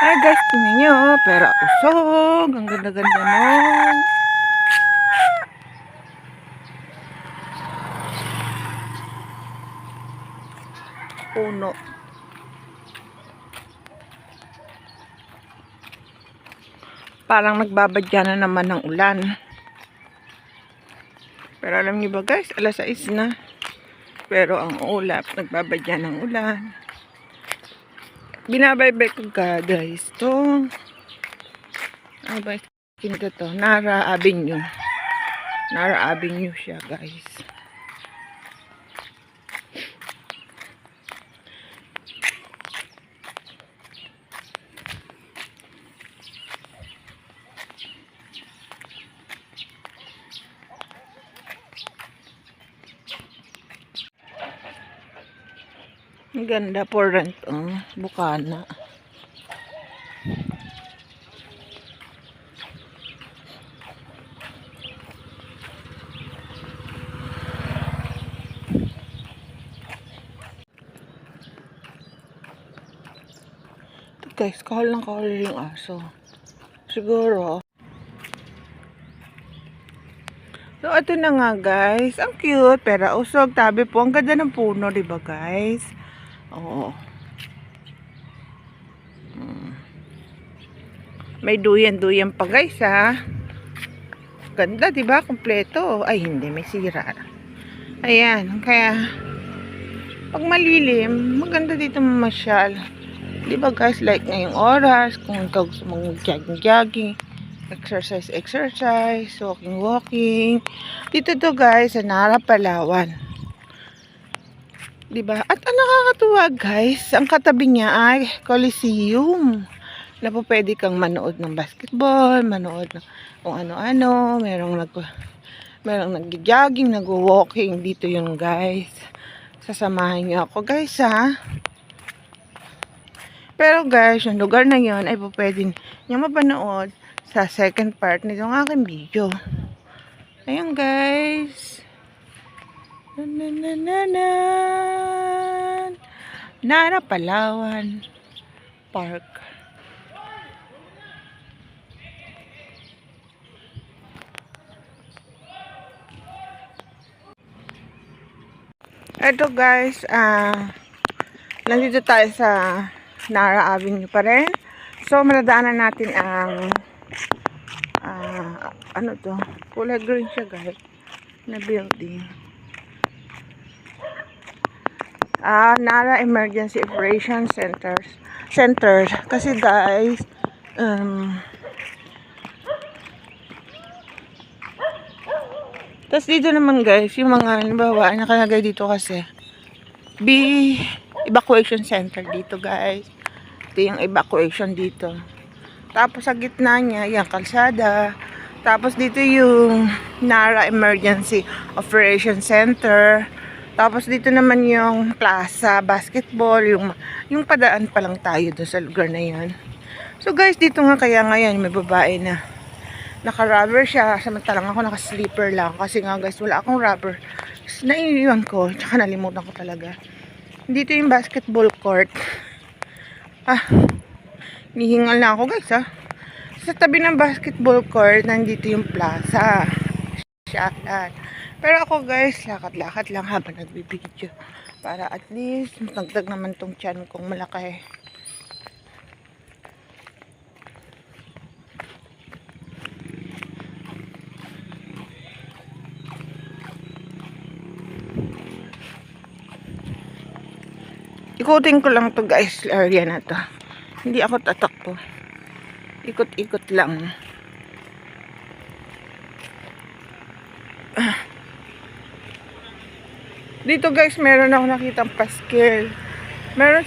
Hi guys, tingnan nyo, pera usog. Ang ganda-ganda nun. Puno. Parang nagbabadya na naman ng ulan. Pero alam niyo ba guys, alas 6 na. Pero ang ulap, nagbabadya ng ulan. Binabaybay ko ka guys. To. Ano ba kinito to? Nara Avenue. Nara Avenue siya guys. Ang ganda for rent, Bukana. Ito guys, kahol ng kahol yung aso. Siguro. So, ito na nga guys. Ang cute, pero usog. Tabi po, ang ganda ng puno, diba guys? Oo. May duyan-duyan pa guys ha. Ganda diba? Kompleto. Ay hindi, may sira. Ayan. Kaya pag malilim, maganda dito mamasyal. Diba guys? Like ngayong oras. Kung ikaw gusto mong jogging, exercise, walking. Dito to guys sa Nara, Palawan. Diba? At ang nakakatuwa guys, ang katabi niya ay Coliseum. Na po pwede kang manood ng basketball, manood ng kung ano-ano, merong nag-jogging, nag-walking dito yung guys. Sasamahan niyo ako guys ha. Pero guys, yung lugar na yon ay po pwede niyo mapanood sa second part nitong aking video. Ayan guys. Nara, Palawan Park. Ito guys, nandito tayo sa Nara Avenue pa rin. So, maladaanan natin ang ano to, kulay green siya guys, na building. Nara Emergency Operations Center. Kasi guys, tapos dito naman guys, yung mga halimbawa, nakalagay dito kasi evacuation center dito guys. Ito yung evacuation dito. Tapos sa gitna niya, yung kalsada. Tapos dito yung Nara Emergency Operation Center. Tapos dito naman yung plaza, basketball, yung padaan pa lang tayo doon sa lugar na yan. So guys, dito nga kaya ngayon may babae na naka-rubber siya, samantalang ako naka-sleeper lang kasi nga guys, wala akong rubber. Naiiwan ko, tsaka nalimutan ko talaga. Dito yung basketball court. Nihingal na ako guys ha. Sa tabi ng basketball court, nandito yung plaza. Shatan. Pero ako guys, lakad-lakad lang habang nagbibideo. Para at least, matagdag naman tong tiyan kong malaki. Ikutin ko lang to guys, area na to. Hindi ako tatakbo. Ikot-ikot lang. Dito guys, meron ako nakitang paskil. Meron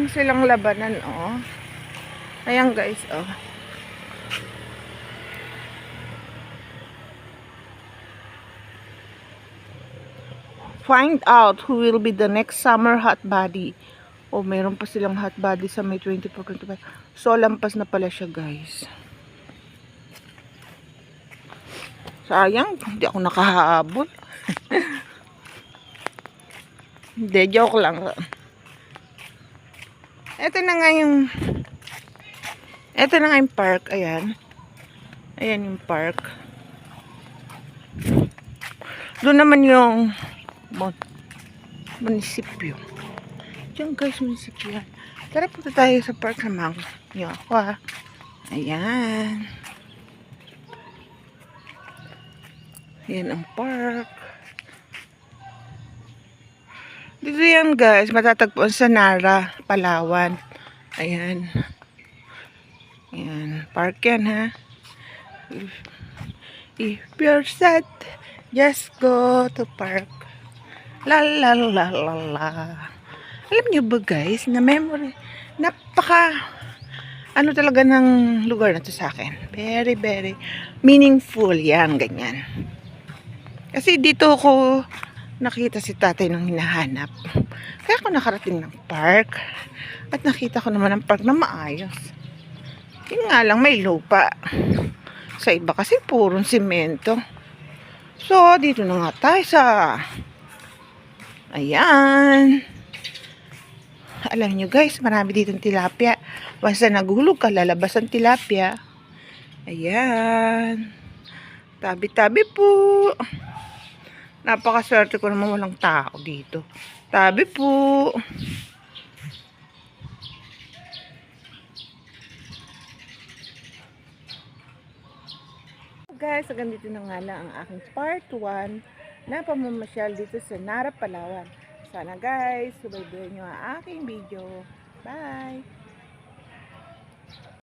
silang labanan, oh. Ayan guys, oh. Find out who will be the next summer hot body. Oh, meron pa silang hot body sa May 24-25. So, lampas na pala siya, guys. Sayang, hindi ako nakahabol. Hindi, joke lang. Ito na nga yung Ito na nga yung park. Ayan. Ayan yung park. Doon naman yung munisipyo. Diyan guys, munisipyo yan. Tara punta tayo sa park. Samahan niyo ako ha. Ayan. Ayan ang park. Dito yan guys, matatagpuan sa Nara, Palawan. Ayan. Ayan, park yan ha. If you're sad, just go to park. La la la la la. Alam niyo ba guys, na memory, ano talaga ng lugar na to sa akin. Very, very meaningful yan, ganyan. Kasi dito ko nakita si tatay nung hinahanap. Kaya ako nakarating ng park. At nakita ko naman ang park na maayos. Yun nga lang, may lupa. Sa iba kasi purong simento. So, dito na nga tayo sa... Ayan. Alam nyo guys, marami ditong tilapia. Basta naghulog ka, lalabas ang tilapia. Ayan. Tabi-tabi po. Napakaswerte ko naman walang tao dito. Tabi po. Guys, hanggang dito na nga lang ang aking part 1 na pamamasyal dito sa Nara, Palawan. Sana guys, subaybayan nyo ang aking video. Bye!